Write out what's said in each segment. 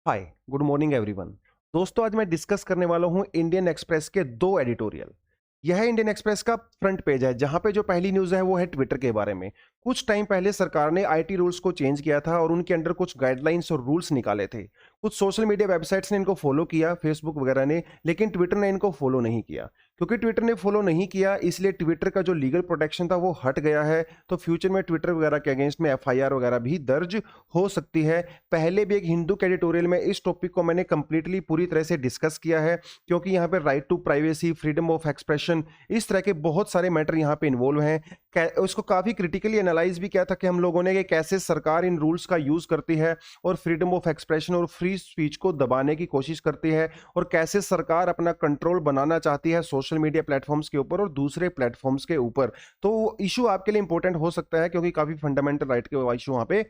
Hi good morning everyone. दोस्तों आज मैं डिस्कस करने वाला हूं इंडियन एक्सप्रेस के दो एडिटोरियल। यह इंडियन एक्सप्रेस का फ्रंट पेज है जहां पे जो पहली न्यूज़ है वो है ट्विटर के बारे में। कुछ टाइम पहले सरकार ने आईटी रूल्स को चेंज किया था और उनके अंडर कुछ गाइडलाइंस और रूल्स निकाले थे। कुछ सोशल मीडिया वेबसाइट्स ने इनको फॉलो किया, फेसबुक वगैरह ने, लेकिन ट्विटर ने इनको फॉलो नहीं किया। क्योंकि ट्विटर ने फॉलो नहीं किया इसलिए ट्विटर का जो लीगल प्रोटेक्शन था वो हट गया है। तो फ्यूचर में ट्विटर वगैरह के अगेंस्ट में एफआईआर वगैरह भी दर्ज हो सकती है। पहले भी एक हिंदू के एडिटोरियल में इस टॉपिक को मैंने कंप्लीटली पूरी तरह से डिस्कस किया है, क्योंकि यहाँ पे right to privacy, freedom of expression, इस तरह के बहुत सारे मैटर यहाँ पे इन्वॉल्व हैं। उसको काफी क्रिटिकली एनालाइज भी किया था कि हम लोगों ने कि कैसे सरकार इन रूल्स का यूज करती है और फ्रीडम ऑफ एक्सप्रेशन और फ्री स्पीच को दबाने की कोशिश करती है, और कैसे सरकार अपना कंट्रोल बनाना चाहती है सोशल मीडिया प्लेटफॉर्म्स के ऊपर और दूसरे प्लेटफॉर्म्स के ऊपर। तो इशू आपके लिए इंपॉर्टेंट हो सकता है क्योंकि काफी फंडामेंटल राइट के इशू वहां पे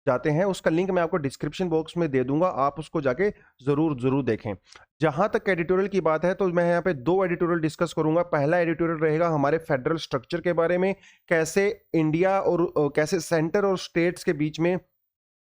जाते हैं। उसका लिंक मैं आपको डिस्क्रिप्शन बॉक्स में दे दूंगा, आप उसको जाके जरूर देखें। जहां तक एडिटोरियल की बात है तो मैं यहाँ पे दो एडिटोरियल डिस्कस करूंगा। पहला एडिटोरियल रहेगा हमारे फेडरल स्ट्रक्चर के बारे में, कैसे इंडिया और कैसे सेंटर और स्टेट्स के बीच में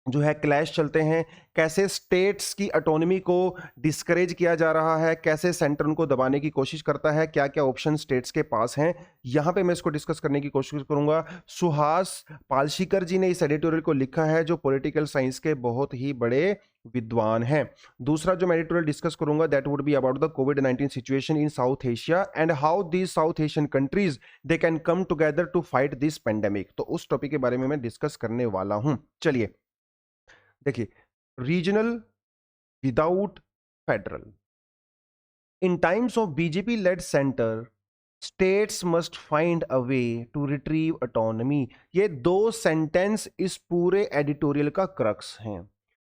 जो है क्लैश चलते हैं, कैसे स्टेट्स की ऑटोनॉमी को डिस्करेज किया जा रहा है, कैसे सेंटर उनको दबाने की कोशिश करता है, क्या क्या ऑप्शन स्टेट्स के पास हैं। यहां पे मैं इसको डिस्कस करने की कोशिश करूंगा। सुहास पालशीकर जी ने इस एडिटोरियल को लिखा है, जो पॉलिटिकल साइंस के बहुत ही बड़े विद्वान हैं। दूसरा जो मैं एडिटोरियल डिस्कस करूंगा that would be about the कोविड-19 situation in South Asia and how these South Asian countries they can come together to fight this pandemic. तो उस टॉपिक के बारे में मैं डिस्कस करने वाला हूं। चलिए देखिए, regional without federal. In times of BJP led centre, states must find a way to retrieve autonomy. ये दो सेंटेंस इस पूरे एडिटोरियल का क्रक्स हैं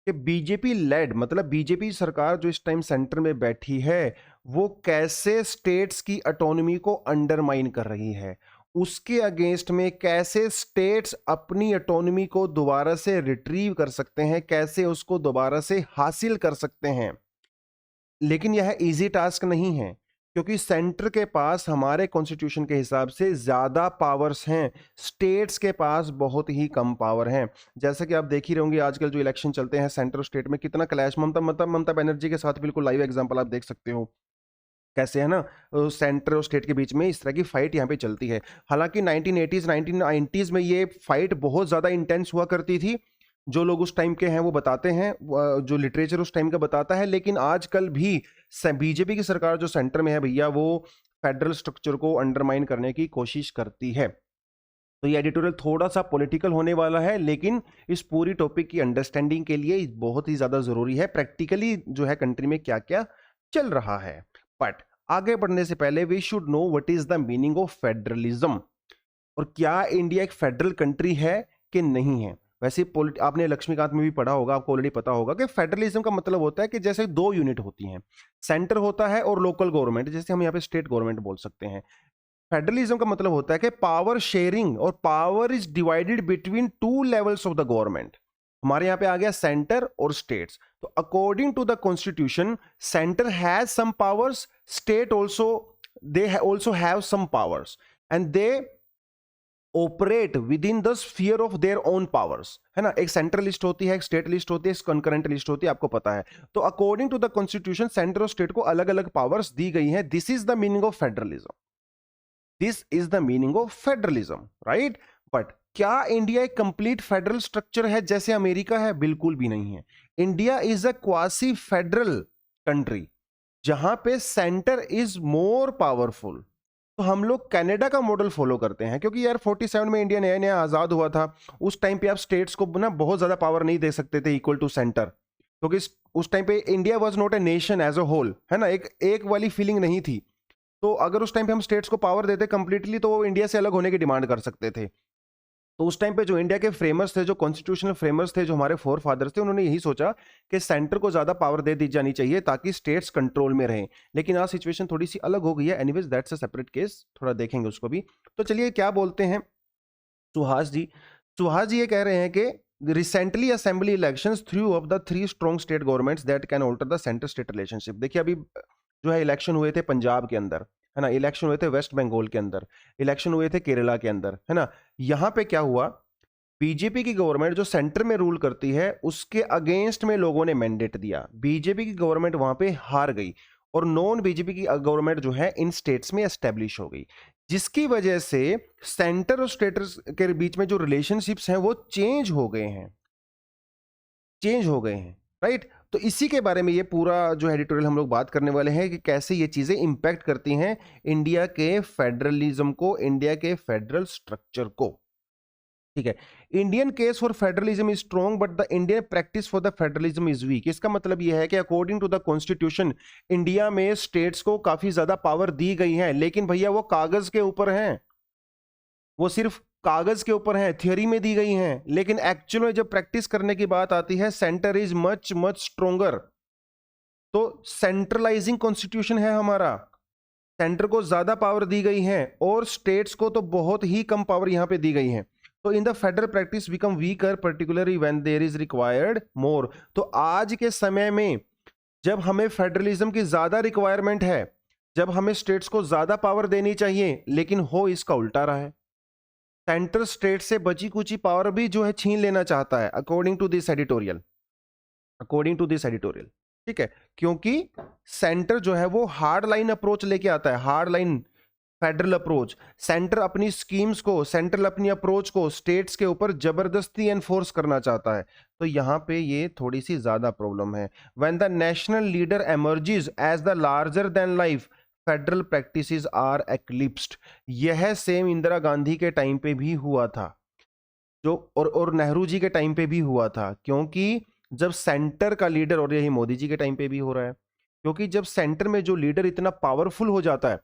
कि बीजेपी लेड मतलब बीजेपी सरकार जो इस टाइम सेंटर में बैठी है वो कैसे स्टेट्स की ऑटोनॉमी को अंडरमाइन कर रही है, उसके अगेंस्ट में कैसे स्टेट्स अपनी ऑटोनॉमी को दोबारा से रिट्रीव कर सकते हैं, कैसे उसको दोबारा से हासिल कर सकते हैं। लेकिन यह इजी टास्क नहीं है क्योंकि सेंटर के पास हमारे कॉन्स्टिट्यूशन के हिसाब से ज्यादा पावर्स हैं, स्टेट्स के पास बहुत ही कम पावर हैं। जैसे कि आप देख ही रहोगे आजकल जो इलेक्शन चलते हैं सेंटर स्टेट में कितना क्लैश, ममता बनर्जी के साथ बिल्कुल लाइव एग्जांपल आप देख सकते हो कैसे है ना, सेंटर और स्टेट के बीच में इस तरह की फाइट यहाँ पे चलती है। हालांकि 1980s 1990s में ये फाइट बहुत ज्यादा इंटेंस हुआ करती थी, जो लोग उस टाइम के हैं वो बताते हैं, जो लिटरेचर उस टाइम का बताता है। लेकिन आजकल भी बीजेपी की सरकार जो सेंटर में है भैया, वो फेडरल स्ट्रक्चर को अंडरमाइन करने की कोशिश करती है। तो ये एडिटोरियल थोड़ा सा पॉलिटिकल होने वाला है, लेकिन इस पूरी टॉपिक की अंडरस्टैंडिंग के लिए बहुत ही ज्यादा जरूरी है प्रैक्टिकली जो है कंट्री में क्या क्या चल रहा है। बट आगे बढ़ने से पहले we should know what is the meaning of federalism, और क्या इंडिया एक फेडरल कंट्री है कि नहीं है। वैसे आपने लक्ष्मीकांत में भी पढ़ा होगा, आपको ऑलरेडी पता होगा कि फेडरलिज्म का मतलब होता है कि जैसे दो यूनिट होती हैं, सेंटर होता है और लोकल गवर्नमेंट, जैसे हम यहाँ पे स्टेट गवर्नमेंट बोल सकते हैं। फेडरलिज्म का मतलब होता है कि पावर शेयरिंग और power is divided between two levels of the government. हमारे यहां पे आ गया सेंटर और स्टेट्स। तो according to the constitution centre has some powers, state also they also have some powers and they operate with in the sphere of their own powers, है ना। एक सेंट्रल लिस्ट होती है, एक स्टेट लिस्ट होती है, एक कंकरेंट लिस्ट होती है, आपको पता है। तो according to the constitution centre और स्टेट को अलग अलग पावर्स दी गई है। This is the meaning of federalism, this is the meaning of federalism, right. But क्या इंडिया एक कंप्लीट फेडरल स्ट्रक्चर है जैसे अमेरिका है? बिल्कुल भी नहीं है। India is a quasi federal country जहां पे सेंटर इज मोर पावरफुल। तो हम लोग कनाडा का मॉडल फॉलो करते हैं, क्योंकि यार 47 में इंडिया नया नया आजाद हुआ था। उस टाइम पे आप स्टेट्स को ना बहुत ज्यादा पावर नहीं दे सकते थे इक्वल टू सेंटर, क्योंकि उस टाइम पे India was not a nation as a whole, है ना। एक वाली फीलिंग नहीं थी। तो अगर उस टाइम पे हम स्टेट्स को पावर देते कंप्लीटली तो वो इंडिया से अलग होने की डिमांड कर सकते थे। तो उस टाइम पे जो इंडिया के फ्रेमर्स थे, जो कॉन्स्टिट्यूशनल फ्रेमर्स थे, जो हमारे फोर फादर्स थे, उन्होंने यही सोचा कि सेंटर को ज्यादा पावर दे दी जानी चाहिए ताकि स्टेट्स कंट्रोल में रहें। लेकिन आज सिचुएशन थोड़ी सी अलग हो गई है। Anyways that's a separate case, थोड़ा देखेंगे उसको भी। तो चलिए क्या बोलते हैं सुहास जी ये कह रहे हैं कि recently assembly elections through of the three strong state governments that can alter the centre state relationship. देखिए अभी जो है इलेक्शन हुए थे पंजाब के अंदर, है ना, इलेक्शन हुए थे वेस्ट बंगाल के अंदर, इलेक्शन हुए थे केरला के अंदर, है ना। यहां पे क्या हुआ बीजेपी की गवर्नमेंट जो सेंटर में रूल करती है उसके अगेंस्ट में लोगों ने मैंडेट दिया, बीजेपी की गवर्नमेंट वहां पे हार गई और नॉन बीजेपी की गवर्नमेंट जो है इन स्टेट्स में एस्टेब्लिश हो गई, जिसकी वजह से सेंटर और स्टेट्स के बीच में जो रिलेशनशिप्स हैं वो चेंज हो गए हैं, राइट। तो इसी के बारे में ये पूरा जो एडिटोरियल हम लोग बात करने वाले हैं कि कैसे ये चीजें इंपैक्ट करती हैं इंडिया के फेडरलिज्म को, इंडिया के फेडरल स्ट्रक्चर को। ठीक है, Indian case for federalism is strong but the Indian practice for the federalism is weak. इसका मतलब यह है कि according to the constitution India में स्टेट्स को काफी ज्यादा पावर दी गई है, लेकिन भैया वो कागज के ऊपर हैं, वो सिर्फ कागज के ऊपर है, थ्योरी में दी गई हैं, लेकिन एक्चुअल में जब प्रैक्टिस करने की बात आती है centre is much much stronger. तो सेंट्रलाइजिंग कॉन्स्टिट्यूशन है हमारा, सेंटर को ज्यादा पावर दी गई है और स्टेट्स को तो बहुत ही कम पावर यहां पे दी गई है। तो in the federal practice become weaker particularly when there is required more. तो आज के समय में जब हमें फेडरलिज्म की ज्यादा रिक्वायरमेंट है, जब हमें स्टेट्स को ज्यादा पावर देनी चाहिए, लेकिन हो इसका उल्टा रहा है, सेंटर स्टेट से बची कुची पावर भी जो है छीन लेना चाहता है अकॉर्डिंग टू दिस एडिटोरियल, ठीक है। क्योंकि सेंटर जो है वो हार्ड लाइन अप्रोच लेके आता है, hard line federal approach. Centre अपनी स्कीम्स को, सेंट्रल अपनी अप्रोच को स्टेट्स के ऊपर जबरदस्ती एनफोर्स करना चाहता है। तो यहां पे ये थोड़ी सी ज्यादा प्रॉब्लम है। When the national leader emerges as the larger than life federal practices are eclipsed. यह सेम इंदिरा गांधी के टाइम पे भी हुआ था, जो और नेहरू जी के टाइम पे भी हुआ था, क्योंकि जब सेंटर का लीडर, और यही मोदी जी के टाइम पे भी हो रहा है, क्योंकि जब सेंटर में जो लीडर इतना पावरफुल हो जाता है,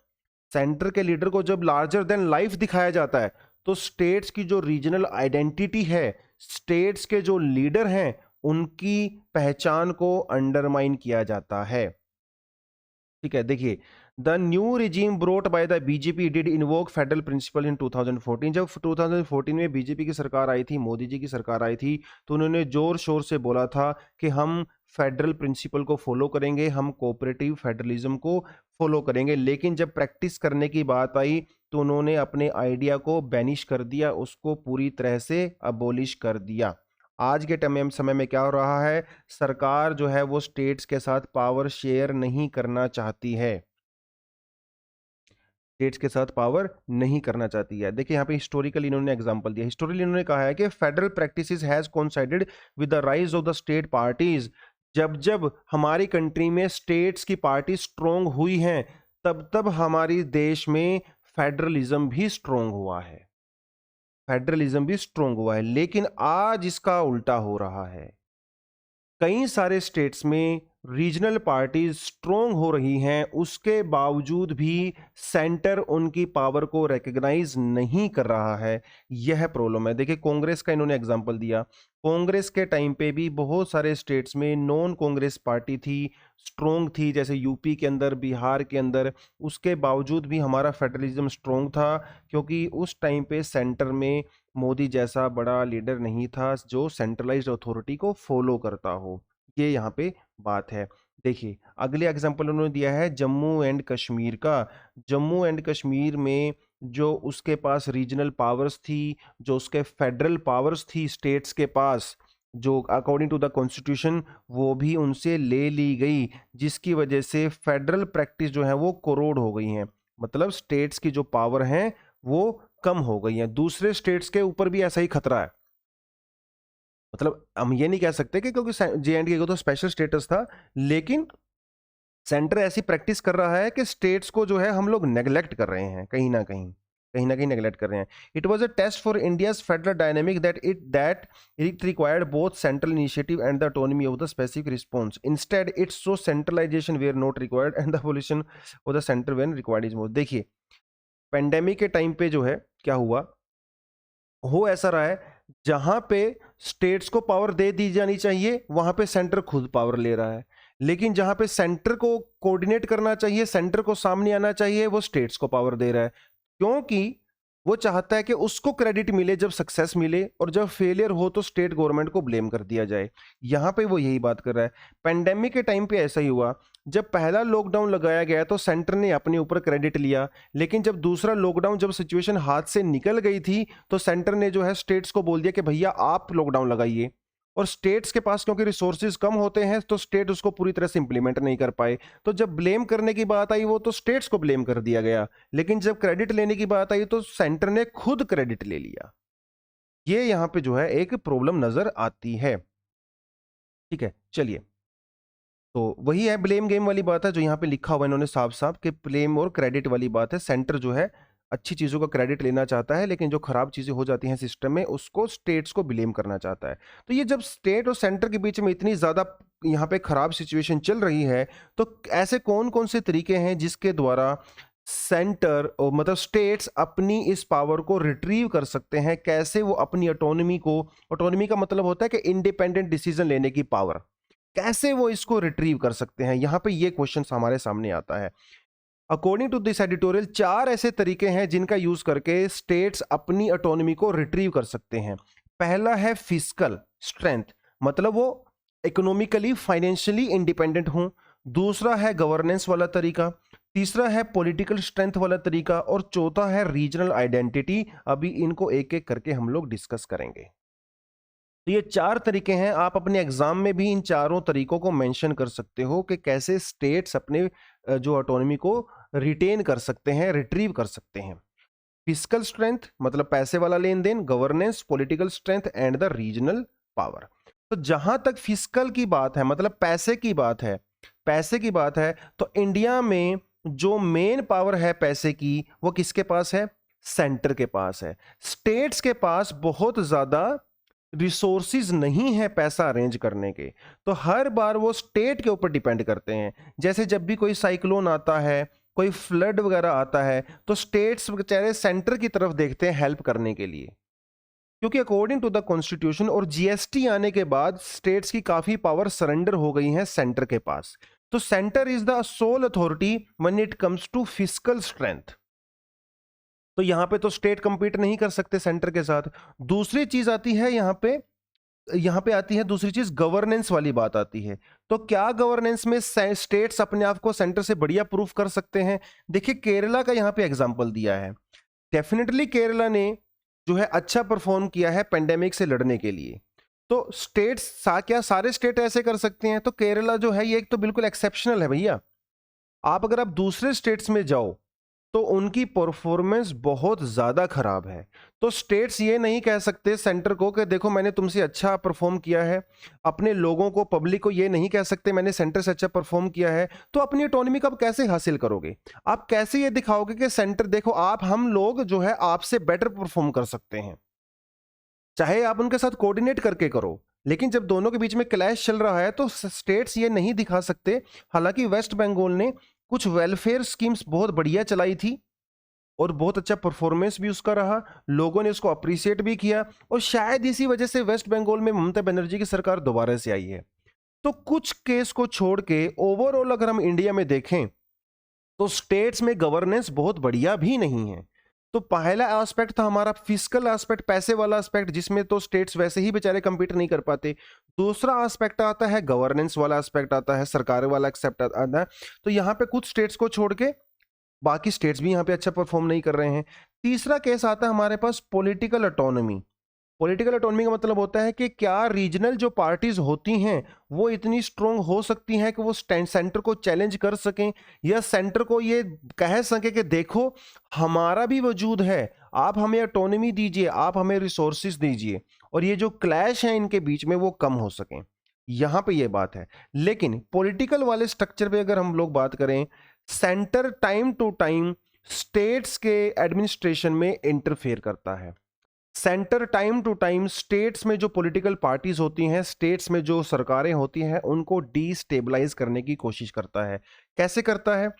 सेंटर के लीडर को जब लार्जर देन लाइफ दिखाया जाता है, तो स्टेट्स की जो रीजनल आइडेंटिटी है, स्टेट्स के जो लीडर हैं, उनकी पहचान को अंडरमाइन किया जाता है। ठीक है, देखिए the new regime brought by the BJP did invoke federal principle in 2014। जब 2014 में बीजेपी की सरकार आई थी, मोदी जी की सरकार आई थी, तो उन्होंने जोर शोर से बोला था कि हम फेडरल प्रिंसिपल को फॉलो करेंगे, हम कोऑपरेटिव फेडरलिज्म को फॉलो करेंगे। लेकिन जब प्रैक्टिस करने की बात आई तो उन्होंने अपने आइडिया को बैनिश कर दिया, उसको पूरी तरह से अबोलिश कर दिया। आज के समय में क्या हो रहा है, सरकार जो है वो स्टेट्स के साथ पावर शेयर नहीं करना चाहती है, स्टेट्स के साथ पावर नहीं करना चाहती है। देखिए यहाँ पे हिस्टोरिकल इन्होंने एग्जांपल दिया, हिस्टोरिकल इन्होंने कहा है कि federal practices has coincided with the rise of the state parties. जब जब हमारी कंट्री में स्टेट्स की पार्टी स्ट्रोंग हुई हैं, तब तब हमारी देश में फेडरलिज्म भी स्ट्रोंग हुआ है, फेडरलिज्म भी स्ट्रोंग हुआ है। लेकिन आज इसका उल्टा हो रहा है, कई सारे स्टेट्स में रीजनल पार्टीज स्ट्रोंग हो रही हैं, उसके बावजूद भी सेंटर उनकी पावर को रिकॉग्नाइज नहीं कर रहा है, यह प्रॉब्लम है। देखिए कांग्रेस का इन्होंने एग्जांपल दिया, कांग्रेस के टाइम पे भी बहुत सारे स्टेट्स में नॉन कांग्रेस पार्टी थी, स्ट्रोंग थी, जैसे यूपी के अंदर, बिहार के अंदर, उसके बावजूद भी हमारा फेडरलिज्म स्ट्रोंग था, क्योंकि उस टाइम पे सेंटर में मोदी जैसा बड़ा लीडर नहीं था जो सेंट्रलाइज्ड अथॉरिटी को फॉलो करता हो। ये यहाँ पे बात है। देखिए अगले एग्जांपल उन्होंने दिया है जम्मू एंड कश्मीर का। जम्मू एंड कश्मीर में जो उसके पास रीजनल पावर्स थी, जो उसके फेडरल पावर्स थी स्टेट्स के पास, जो अकॉर्डिंग टू द कॉन्स्टिट्यूशन वो भी उनसे ले ली गई, जिसकी वजह से फेडरल प्रैक्टिस जो है वो कोरोड हो गई हैं। मतलब स्टेट्स की जो पावर हैं वो कम हो गई हैं। दूसरे स्टेट्स के ऊपर भी ऐसा ही खतरा है। मतलब हम ये नहीं कह सकते कि क्योंकि जे.एंड.के को तो स्पेशल स्टेटस था, लेकिन सेंटर ऐसी प्रैक्टिस कर रहा है कि स्टेट्स को जो है हम लोग नेग्लेक्ट कर रहे हैं, कहीं ना कहीं नेग्लेक्ट कर रहे हैं। It was a test for India's federal dynamic that it required both central initiative and the autonomy of the specific response. Instead it's so centralisation where not required and the abolition of the centre when required is more. देखिए pandemic के time पे जो है क्या हुआ, हो ऐसा रहा है जहां पे स्टेट्स को पावर दे दी जानी चाहिए वहां पे सेंटर खुद पावर ले रहा है, लेकिन जहां पे सेंटर को कोऑर्डिनेट करना चाहिए, सेंटर को सामने आना चाहिए, वो स्टेट्स को पावर दे रहा है। क्योंकि वो चाहता है कि उसको क्रेडिट मिले जब सक्सेस मिले, और जब फेलियर हो तो स्टेट गवर्नमेंट को ब्लेम कर दिया जाए। यहाँ पे वो यही बात कर रहा है। पेंडेमिक के टाइम पे ऐसा ही हुआ, जब पहला लॉकडाउन लगाया गया तो सेंटर ने अपने ऊपर क्रेडिट लिया, लेकिन जब दूसरा लॉकडाउन, जब सिचुएशन हाथ से निकल गई थी, तो सेंटर ने जो है स्टेट्स को बोल दिया कि भैया आप लॉकडाउन लगाइए। और स्टेट्स के पास क्योंकि रिसोर्सेज कम होते हैं तो स्टेट उसको पूरी तरह से इंप्लीमेंट नहीं कर पाए, तो जब ब्लेम करने की बात आई वो तो स्टेट्स को ब्लेम कर दिया गया, लेकिन जब क्रेडिट लेने की बात आई तो सेंटर ने खुद क्रेडिट ले लिया। ये यहां पे जो है एक प्रॉब्लम नजर आती है। ठीक है, चलिए, तो वही है ब्लेम गेम वाली बात है जो यहाँ पे लिखा हुआ है इन्होंने साफ साफ, कि ब्लेम और क्रेडिट वाली बात है। सेंटर जो है अच्छी चीजों का क्रेडिट लेना चाहता है, लेकिन जो खराब चीजें हो जाती हैं सिस्टम में उसको स्टेट्स को ब्लेम करना चाहता है। तो ये जब स्टेट और सेंटर के बीच में इतनी ज्यादा यहाँ पे खराब सिचुएशन चल रही है, तो ऐसे कौन कौन से तरीके हैं जिसके द्वारा सेंटर और मतलब स्टेट्स अपनी इस पावर को रिट्रीव कर सकते हैं? कैसे वो अपनी ऑटोनॉमी को, ऑटोनॉमी का मतलब होता है कि इंडिपेंडेंट डिसीजन लेने की पावर, कैसे वो इसको रिट्रीव कर सकते हैं? यहां पे ये क्वेश्चन हमारे सामने आता है। अकॉर्डिंग टू दिस एडिटोरियल 4 ऐसे तरीके हैं जिनका यूज करके स्टेट्स अपनी ऑटोनॉमी को रिट्रीव कर सकते हैं। पहला है फिस्कल स्ट्रेंथ, मतलब वो इकोनॉमिकली फाइनेंशियली इंडिपेंडेंट हों। दूसरा है गवर्नेंस वाला तरीका। तीसरा है पॉलिटिकल स्ट्रेंथ वाला तरीका, और चौथा है रीजनल आइडेंटिटी। अभी इनको एक एक करके हम लोग डिस्कस करेंगे। तो ये 4 तरीके हैं, आप अपने एग्जाम में भी इन चारों तरीकों को मेंशन कर सकते हो कि कैसे स्टेट्स अपने जो ऑटोनॉमी को रिटेन कर सकते हैं, रिट्रीव कर सकते हैं। फिस्कल स्ट्रेंथ मतलब पैसे वाला लेन देन, governance, political strength and the regional power. तो जहां तक फिस्कल की बात है, मतलब पैसे की बात है, पैसे की बात है, तो इंडिया में जो मेन पावर है पैसे की, वो किसके पास है? सेंटर के पास है। स्टेट्स के पास बहुत ज्यादा रिसोर्सिस नहीं है पैसा अरेंज करने के, तो हर बार वो स्टेट के ऊपर डिपेंड करते हैं। जैसे जब भी कोई साइक्लोन आता है, कोई फ्लड वगैरह आता है, तो स्टेट्स बेचारे सेंटर की तरफ देखते हैं हेल्प करने के लिए, क्योंकि अकॉर्डिंग टू द कॉन्स्टिट्यूशन और जीएसटी आने के बाद स्टेट्स की काफी पावर सरेंडर हो गई है सेंटर के पास। तो centre is the sole authority when it comes to fiscal strength. तो यहां पे तो स्टेट कंपीट नहीं कर सकते सेंटर के साथ। दूसरी चीज आती है यहां पे आती है दूसरी चीज, गवर्नेंस वाली बात आती है। तो क्या गवर्नेंस में स्टेट्स अपने आप को सेंटर से बढ़िया प्रूफ कर सकते हैं? देखिए केरला का यहां पे एग्जांपल दिया है। डेफिनेटली केरला ने जो है अच्छा परफॉर्म किया है पेंडेमिक से लड़ने के लिए। तो स्टेट्स क्या सारे स्टेट ऐसे कर सकते हैं? तो केरला जो है ये एक तो बिल्कुल एक्सेप्शनल है भैया। आप अगर आप दूसरे स्टेट्स में जाओ तो उनकी परफॉर्मेंस बहुत ज्यादा खराब है। तो स्टेट्स ये नहीं कह सकते सेंटर को कि देखो मैंने तुमसे अच्छा परफॉर्म किया है, अपने लोगों को, पब्लिक को ये नहीं कह सकते मैंने सेंटर से अच्छा परफॉर्म किया है। तो अपनी ऑटोनॉमी कब कैसे हासिल करोगे? आप कैसे ये दिखाओगे कि सेंटर देखो आप, हम लोग जो है आपसे बेटर परफॉर्म कर सकते हैं? चाहे आप उनके साथ कोऑर्डिनेट करके करो, लेकिन जब दोनों के बीच में क्लैश चल रहा है तो स्टेट्स ये नहीं दिखा सकते। हालांकि वेस्ट बंगाल ने कुछ वेलफेयर स्कीम्स बहुत बढ़िया चलाई थी और बहुत अच्छा परफॉर्मेंस भी उसका रहा, लोगों ने उसको अप्रिशिएट भी किया, और शायद इसी वजह से वेस्ट बंगाल में ममता बनर्जी की सरकार दोबारा से आई है। तो कुछ केस को छोड़ के ओवरऑल अगर हम इंडिया में देखें तो स्टेट्स में गवर्नेंस बहुत बढ़िया भी नहीं है। तो पहला एस्पेक्ट था हमारा फिस्कल एस्पेक्ट, पैसे वाला एस्पेक्ट, जिसमें तो स्टेट्स वैसे ही बेचारे कंपीट नहीं कर पाते। दूसरा एस्पेक्ट आता है गवर्नेंस वाला एस्पेक्ट, आता है सरकार वाला एक्सेप्ट आता है। तो यहाँ पे कुछ स्टेट्स को छोड़ के बाकी स्टेट्स भी यहाँ पे अच्छा परफॉर्म नहीं कर रहे हैं। तीसरा केस आता है हमारे पास पॉलिटिकल ऑटोनॉमी। पॉलिटिकल ऑटोनॉमी का मतलब होता है कि क्या रीजनल जो पार्टीज होती हैं वो इतनी स्ट्रोंग हो सकती हैं कि वो सेंटर को चैलेंज कर सकें, या सेंटर को ये कह सके कि देखो हमारा भी वजूद है, आप हमें ऑटोनॉमी दीजिए, आप हमें रिसोर्सेज दीजिए, और ये जो क्लैश है इनके बीच में वो कम हो सकें। यहां पे ये बात है। लेकिन पॉलिटिकल वाले स्ट्रक्चर पे अगर हम लोग बात करें, centre time to time states के एडमिनिस्ट्रेशन में इंटरफेयर करता है। Centre time to time states में जो पॉलिटिकल पार्टीज होती हैं, स्टेट्स में जो सरकारें होती हैं, उनको डिस्टेबलाइज करने की कोशिश करता है। कैसे करता है?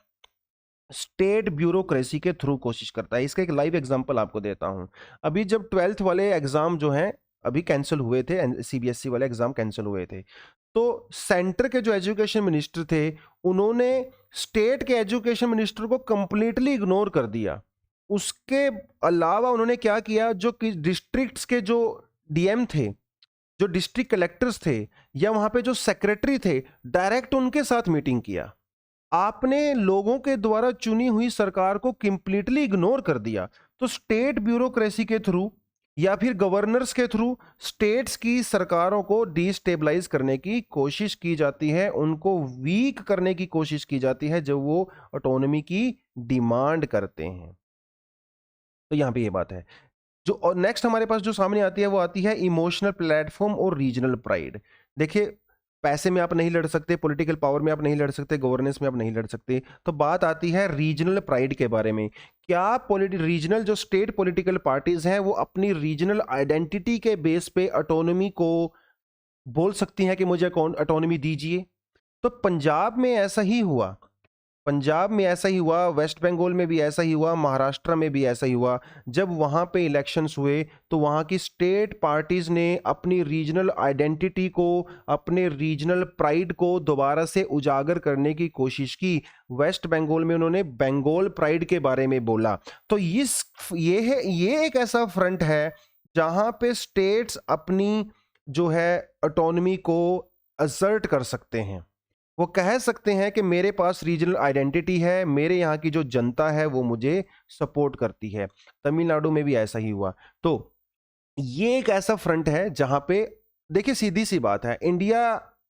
स्टेट ब्यूरोक्रेसी के थ्रू कोशिश करता है। इसका एक लाइव एग्जांपल आपको देता हूं। अभी जब 12th वाले एग्जाम जो हैं अभी कैंसिल हुए थे, सीबीएसई वाले एग्जाम कैंसिल हुए थे, तो सेंटर के जो एजुकेशन मिनिस्टर थे उन्होंने स्टेट के एजुकेशन मिनिस्टर को कंप्लीटली इग्नोर कर दिया। उसके अलावा उन्होंने क्या किया, जो कि डिस्ट्रिक्ट्स के जो डीएम थे, जो डिस्ट्रिक्ट कलेक्टर्स थे, या वहां पे जो सेक्रेटरी थे, डायरेक्ट उनके साथ मीटिंग किया। आपने लोगों के द्वारा चुनी हुई सरकार को कंप्लीटली इग्नोर कर दिया। तो स्टेट ब्यूरोक्रेसी के थ्रू या फिर गवर्नर्स के थ्रू स्टेट्स की सरकारों को डिस्टेबलाइज करने की कोशिश की जाती है, उनको वीक करने की कोशिश की जाती है जब वो ऑटोनॉमी की डिमांड करते हैं। तो यहां पे ये बात है। जो और नेक्स्ट हमारे पास जो सामने आती है वो आती है इमोशनल प्लेटफॉर्म और रीजनल प्राइड। देखिए, पैसे में आप नहीं लड़ सकते, पॉलिटिकल पावर में आप नहीं लड़ सकते, गवर्नेंस में आप नहीं लड़ सकते, तो बात आती है रीजनल प्राइड के बारे में। क्या रीजनल जो स्टेट पॉलिटिकल पार्टीज हैं वो अपनी रीजनल आइडेंटिटी के बेस पे ऑटोनॉमी को बोल सकती हैं कि मुझे ऑटोनॉमी दीजिए? तो पंजाब में ऐसा ही हुआ, पंजाब में ऐसा ही हुआ, वेस्ट बंगाल में भी ऐसा ही हुआ, महाराष्ट्र में भी ऐसा ही हुआ। जब वहां पे इलेक्शंस हुए तो वहां की स्टेट पार्टीज ने अपनी रीजनल आइडेंटिटी को, अपने रीजनल प्राइड को दोबारा से उजागर करने की कोशिश की। वेस्ट बंगाल में उन्होंने बंगाल प्राइड के बारे में बोला। तो ये एक ऐसा फ्रंट है जहां पे स्टेट्स अपनी जो है ऑटोनॉमी को असर्ट कर सकते हैं। वो कह सकते हैं कि मेरे पास रीजनल आइडेंटिटी है, मेरे यहाँ की जो जनता है वो मुझे सपोर्ट करती है। तमिलनाडु में भी ऐसा ही हुआ। तो ये एक ऐसा फ्रंट है जहां पे, देखिए सीधी सी बात है, इंडिया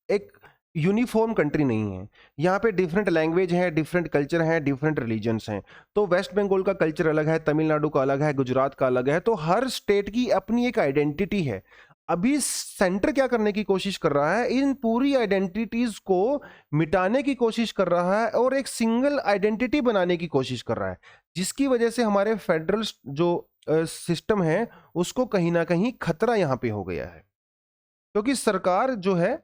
एक यूनिफॉर्म कंट्री नहीं है। यहाँ पे डिफरेंट लैंग्वेज है, डिफरेंट कल्चर है, डिफरेंट रिलीजन्स हैं। तो वेस्ट बंगाल का कल्चर अलग है, तमिलनाडु का अलग है, गुजरात का अलग है। तो हर स्टेट की अपनी एक आइडेंटिटी है। अभी सेंटर क्या करने की कोशिश कर रहा है, इन पूरी आइडेंटिटीज को मिटाने की कोशिश कर रहा है और एक सिंगल आइडेंटिटी बनाने की कोशिश कर रहा है, जिसकी वजह से हमारे फेडरल जो सिस्टम है उसको कहीं ना कहीं खतरा यहां पे हो गया है। क्योंकि सरकार जो है,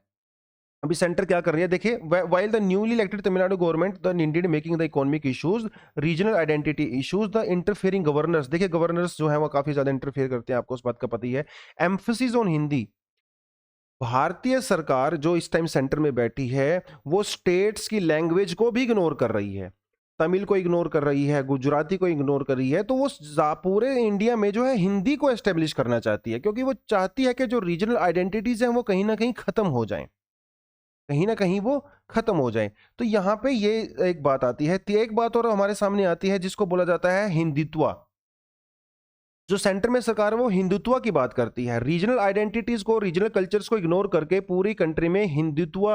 अभी सेंटर क्या कर रही है, देखिए, while the newly elected Tamil Nadu government the Indian making the economic issues, regional identity issues, the interfering governors, देखिए गवर्नर्स जो है वो काफी ज्यादा इंटरफेयर करते हैं, आपको उस बात का पता ही है। एम्फोसिस ऑन हिंदी, भारतीय सरकार जो इस टाइम सेंटर में बैठी है वो स्टेट्स की लैंग्वेज को भी इग्नोर कर रही है, तमिल को इग्नोर कर रही है, गुजराती को इग्नोर कर रही है। तो वो पूरे इंडिया में जो है हिंदी को एस्टेब्लिश करना चाहती है, क्योंकि वो चाहती है कि जो रीजनल आइडेंटिटीज हैं वो कहीं ना कहीं खत्म हो जाएं, कहीं ना कहीं वो खत्म हो जाए। तो यहां पे ये एक बात आती है। एक बात और हमारे सामने आती है जिसको बोला जाता है हिंदुत्व। जो सेंटर में सरकार है वो हिंदुत्व की बात करती है, रीजनल आइडेंटिटीज को, रीजनल कल्चर्स को इग्नोर करके पूरी कंट्री में हिंदुत्व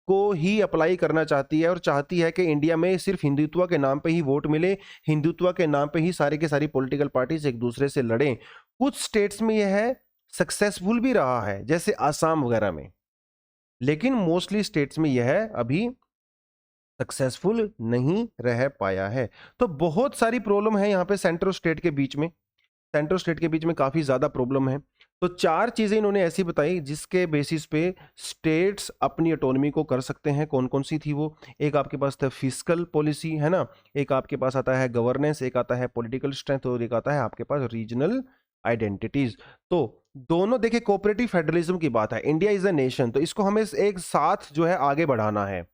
को ही अप्लाई करना चाहती है, और चाहती है कि इंडिया में सिर्फ हिंदुत्व के नाम पे ही वोट मिले, हिंदुत्व के नाम पे ही सारी के सारी पॉलिटिकल पार्टीज एक दूसरे से लड़ें। कुछ स्टेट्स में यह है सक्सेसफुल भी रहा है, जैसे आसाम वगैरह में, लेकिन मोस्टली स्टेट्स में यह अभी सक्सेसफुल नहीं रह पाया है। तो बहुत सारी प्रॉब्लम है यहाँ पे सेंटर और स्टेट के बीच में, सेंटर और स्टेट के बीच में काफी ज्यादा प्रॉब्लम है। तो चार चीजें इन्होंने ऐसी बताई जिसके बेसिस पे स्टेट्स अपनी ऑटोनॉमी को कर सकते हैं। कौन कौन सी थी वो? एक आपके पास था फिस्कल पॉलिसी, है ना, एक आपके पास आता है गवर्नेंस, एक आता है पॉलिटिकल स्ट्रेंथ, और एक आता है आपके पास रीजनल आइडेंटिटीज। तो दोनों, देखिए कोऑपरेटिव फेडरलिज्म की बात है, इंडिया इज अ नेशन, तो इसको हमें एक साथ जो है आगे बढ़ाना है।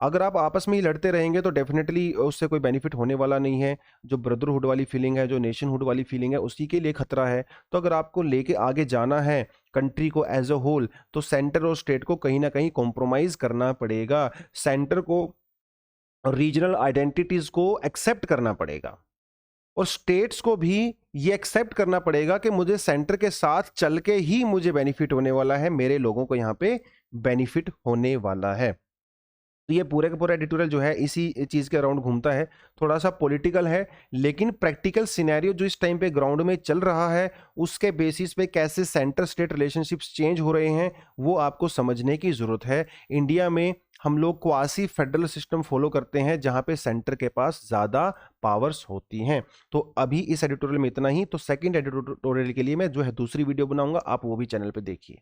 अगर आप आपस में ही लड़ते रहेंगे तो डेफिनेटली उससे कोई बेनिफिट होने वाला नहीं है। जो ब्रदरहुड वाली फीलिंग है, जो नेशनहुड वाली फीलिंग है, उसी के लिए खतरा है। तो अगर आपको लेके आगे जाना है कंट्री को एज अ होल, तो सेंटर और स्टेट को कहीं ना कहीं कॉम्प्रोमाइज करना पड़ेगा। सेंटर को रीजनल आइडेंटिटीज को एक्सेप्ट करना पड़ेगा, और स्टेट्स को भी ये एक्सेप्ट करना पड़ेगा कि मुझे सेंटर के साथ चल के ही मुझे बेनिफिट होने वाला है, मेरे लोगों को यहाँ पे बेनिफिट होने वाला है। तो ये पूरे का पूरा एडिटोरियल जो है इसी चीज के अराउंड घूमता है। थोड़ा सा पॉलिटिकल है, लेकिन प्रैक्टिकल सिनेरियो जो इस टाइम पे ग्राउंड में चल रहा है उसके बेसिस पे कैसे सेंटर स्टेट रिलेशनशिप्स चेंज हो रहे हैं वो आपको समझने की जरूरत है। इंडिया में हम लोग क्वासी फेडरल सिस्टम फॉलो करते हैं जहां पे सेंटर के पास ज्यादा पावर्स होती हैं। तो अभी इस एडिटोरियल में इतना ही। तो सेकंड एडिटोरियल के लिए मैं जो है दूसरी वीडियो बनाऊंगा, आप वो भी चैनल पे देखिए।